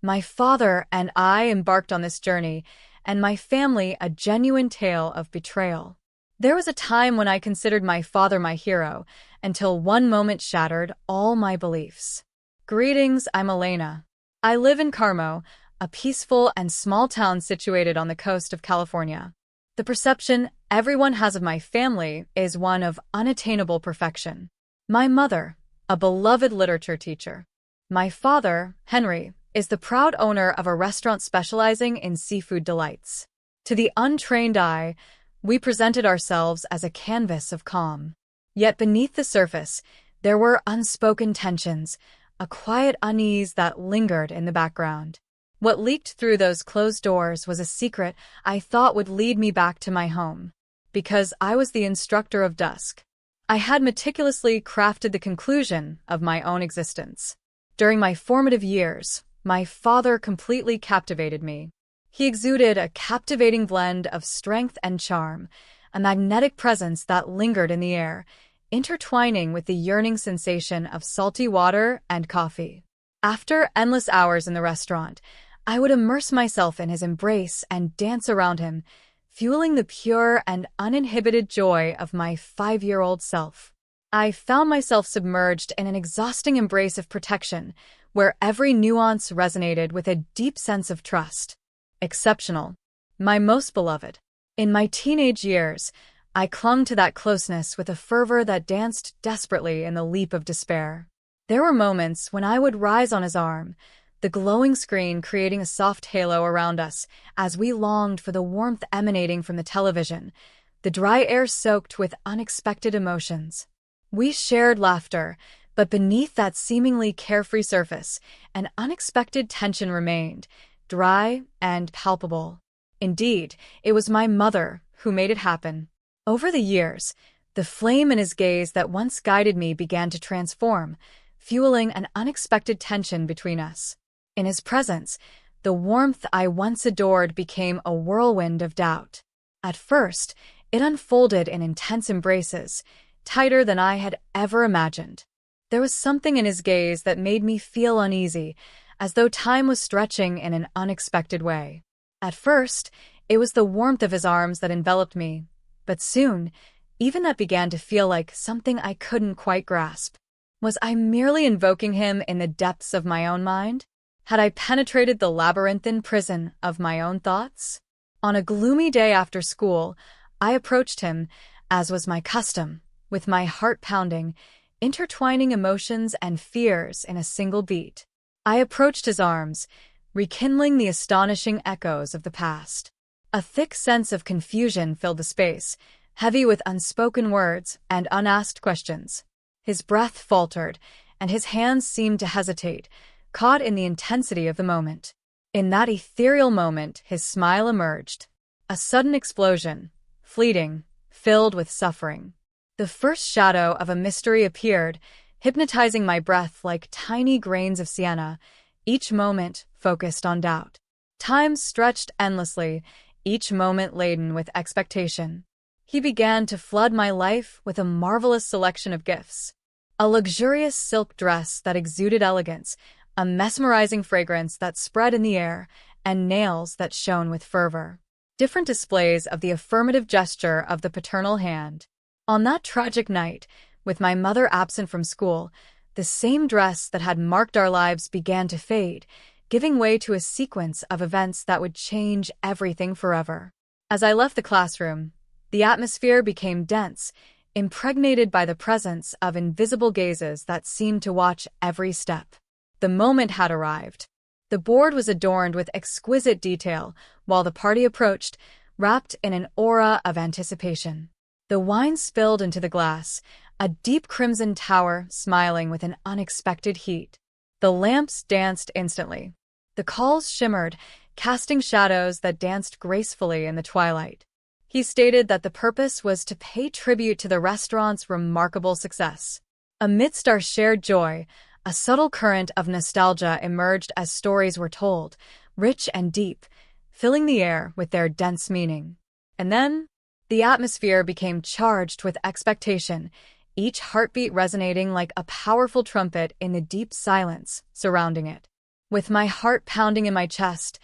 My father and I embarked on this journey, and my family a genuine tale of betrayal. There was a time when I considered my father my hero, until one moment shattered all my beliefs. Greetings, I'm Elena. I live in Carmo, a peaceful and small town situated on the coast of California. The perception everyone has of my family is one of unattainable perfection. My mother, a beloved literature teacher. My father, Henry, is the proud owner of a restaurant specializing in seafood delights. To the untrained eye, we presented ourselves as a canvas of calm. Yet beneath the surface, there were unspoken tensions, a quiet unease that lingered in the background. What leaked through those closed doors was a secret I thought would lead me back to my home. Because I was the instructor of dusk, I had meticulously crafted the conclusion of my own existence. During my formative years, my father completely captivated me. He exuded a captivating blend of strength and charm, a magnetic presence that lingered in the air, intertwining with the yearning sensation of salty water and coffee. After endless hours in the restaurant, I would immerse myself in his embrace and dance around him, fueling the pure and uninhibited joy of my 5-year-old self. I found myself submerged in an exhausting embrace of protection, where every nuance resonated with a deep sense of trust. Exceptional. My most beloved. In my teenage years, I clung to that closeness with a fervor that danced desperately in the leap of despair. There were moments when I would rise on his arm, the glowing screen creating a soft halo around us as we longed for the warmth emanating from the television, the dry air soaked with unexpected emotions. We shared laughter, but beneath that seemingly carefree surface, an unexpected tension remained, dry and palpable. Indeed, it was my mother who made it happen. Over the years, the flame in his gaze that once guided me began to transform, fueling an unexpected tension between us. In his presence, the warmth I once adored became a whirlwind of doubt. At first, it unfolded in intense embraces, tighter than I had ever imagined. There was something in his gaze that made me feel uneasy, as though time was stretching in an unexpected way. At first, it was the warmth of his arms that enveloped me, but soon, even that began to feel like something I couldn't quite grasp. Was I merely invoking him in the depths of my own mind? Had I penetrated the labyrinthine prison of my own thoughts? On a gloomy day after school, I approached him, as was my custom, with my heart pounding, intertwining emotions and fears in a single beat. I approached his arms, rekindling the astonishing echoes of the past. A thick sense of confusion filled the space, heavy with unspoken words and unasked questions. His breath faltered, and his hands seemed to hesitate, caught in the intensity of the moment. In that ethereal moment, his smile emerged. A sudden explosion, fleeting, filled with suffering. The first shadow of a mystery appeared, hypnotizing my breath like tiny grains of sienna, each moment focused on doubt. Time stretched endlessly, each moment laden with expectation. He began to flood my life with a marvelous selection of gifts. A luxurious silk dress that exuded elegance, a mesmerizing fragrance that spread in the air, and nails that shone with fervor. Different displays of the affirmative gesture of the paternal hand. On that tragic night, with my mother absent from school, the same dress that had marked our lives began to fade, giving way to a sequence of events that would change everything forever. As I left the classroom, the atmosphere became dense, impregnated by the presence of invisible gazes that seemed to watch every step. The moment had arrived. The board was adorned with exquisite detail, while the party approached, wrapped in an aura of anticipation. The wine spilled into the glass, a deep crimson tower smiling with an unexpected heat. The lamps danced instantly. The calls shimmered, casting shadows that danced gracefully in the twilight. He stated that the purpose was to pay tribute to the restaurant's remarkable success. Amidst our shared joy, a subtle current of nostalgia emerged as stories were told, rich and deep, filling the air with their dense meaning. And then, the atmosphere became charged with expectation, each heartbeat resonating like a powerful trumpet in the deep silence surrounding it. With my heart pounding in my chest,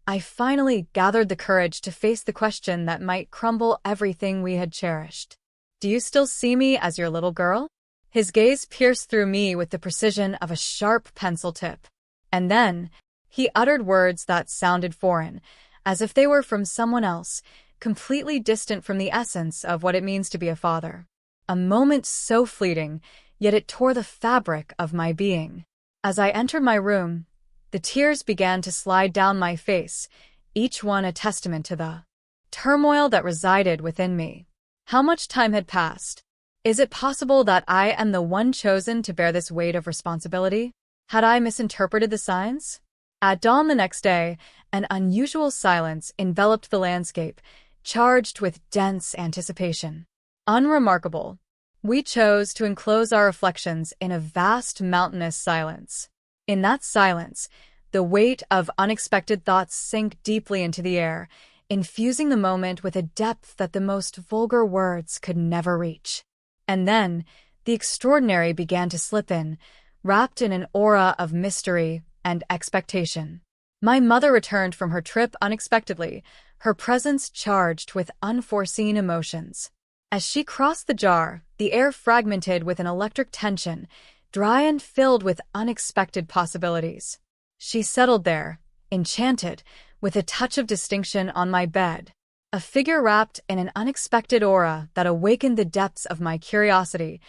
I finally gathered the courage to face the question that might crumble everything we had cherished. "Do you still see me as your little girl?" His gaze pierced through me with the precision of a sharp pencil tip. And then, he uttered words that sounded foreign, as if they were from someone else, completely distant from the essence of what it means to be a father. A moment so fleeting, yet it tore the fabric of my being. As I entered my room, the tears began to slide down my face, each one a testament to the turmoil that resided within me. How much time had passed? Is it possible that I am the one chosen to bear this weight of responsibility? Had I misinterpreted the signs? At dawn the next day, an unusual silence enveloped the landscape, charged with dense anticipation. Unremarkable. We chose to enclose our reflections in a vast mountainous silence. In that silence, the weight of unexpected thoughts sank deeply into the air, infusing the moment with a depth that the most vulgar words could never reach. And then, the extraordinary began to slip in, wrapped in an aura of mystery and expectation. My mother returned from her trip unexpectedly, her presence charged with unforeseen emotions. As she crossed the jar, the air fragmented with an electric tension, dry and filled with unexpected possibilities. She settled there, enchanted, with a touch of distinction on my bed, a figure wrapped in an unexpected aura that awakened the depths of my curiosity,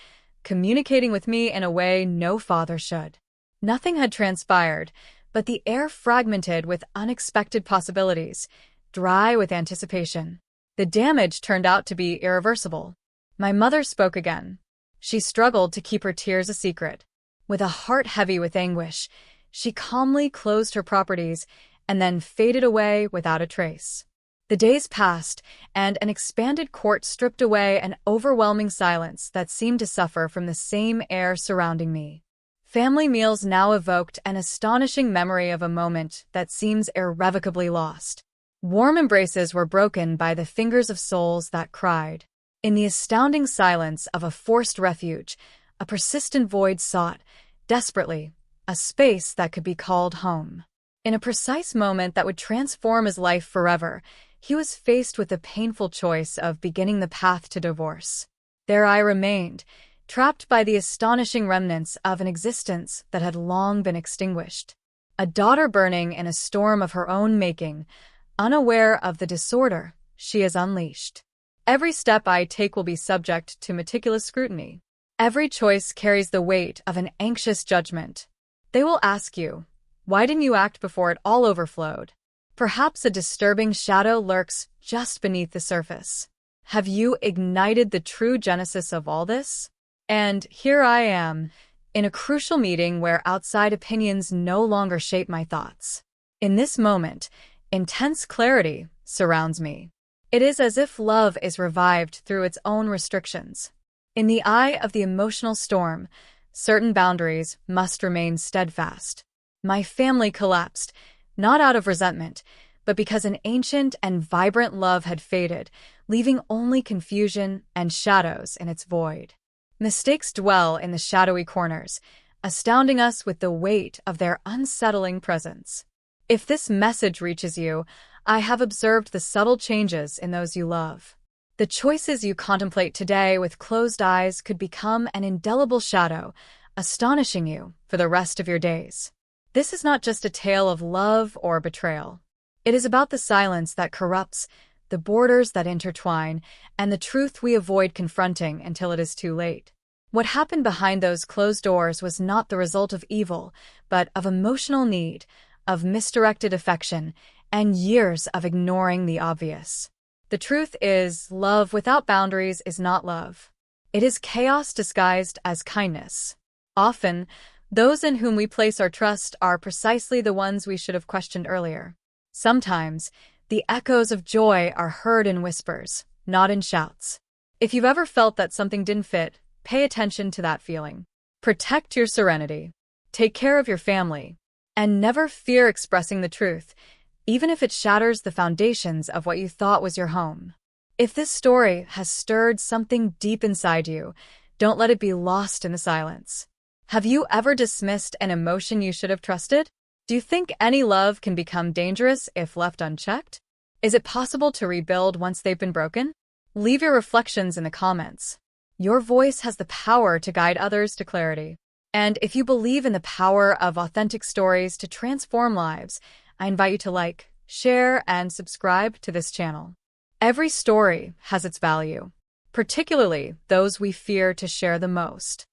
communicating with me in a way no father should. Nothing had transpired, but the air fragmented with unexpected possibilities, dry with anticipation. The damage turned out to be irreversible. My mother spoke again. She struggled to keep her tears a secret. With a heart heavy with anguish, she calmly closed her properties and then faded away without a trace. The days passed, and an expanded court stripped away an overwhelming silence that seemed to suffer from the same air surrounding me. Family meals now evoked an astonishing memory of a moment that seems irrevocably lost. Warm embraces were broken by the fingers of souls that cried. In the astounding silence of a forced refuge, a persistent void sought, desperately, a space that could be called home. In a precise moment that would transform his life forever, he was faced with the painful choice of beginning the path to divorce. There I remained, trapped by the astonishing remnants of an existence that had long been extinguished. A daughter burning in a storm of her own making, unaware of the disorder she has unleashed. Every step I take will be subject to meticulous scrutiny. Every choice carries the weight of an anxious judgment. They will ask you, why didn't you act before it all overflowed? Perhaps a disturbing shadow lurks just beneath the surface. Have you ignited the true genesis of all this? And here I am, in a crucial meeting where outside opinions no longer shape my thoughts. In this moment, intense clarity surrounds me. It is as if love is revived through its own restrictions. In the eye of the emotional storm, certain boundaries must remain steadfast. My family collapsed, not out of resentment, but because an ancient and vibrant love had faded, leaving only confusion and shadows in its void. Mistakes dwell in the shadowy corners, astounding us with the weight of their unsettling presence. If this message reaches you, I have observed the subtle changes in those you love. The choices you contemplate today with closed eyes could become an indelible shadow, astonishing you for the rest of your days. This is not just a tale of love or betrayal. It is about the silence that corrupts, the borders that intertwine, and the truth we avoid confronting until it is too late. What happened behind those closed doors was not the result of evil, but of emotional need, of misdirected affection, and years of ignoring the obvious. The truth is, love without boundaries is not love. It is chaos disguised as kindness. Often, those in whom we place our trust are precisely the ones we should have questioned earlier. Sometimes, the echoes of joy are heard in whispers, not in shouts. If you've ever felt that something didn't fit, pay attention to that feeling. Protect your serenity. Take care of your family. And never fear expressing the truth, even if it shatters the foundations of what you thought was your home. If this story has stirred something deep inside you, don't let it be lost in the silence. Have you ever dismissed an emotion you should have trusted? Do you think any love can become dangerous if left unchecked? Is it possible to rebuild once they've been broken? Leave your reflections in the comments. Your voice has the power to guide others to clarity. And if you believe in the power of authentic stories to transform lives, I invite you to like, share, and subscribe to this channel. Every story has its value, particularly those we fear to share the most.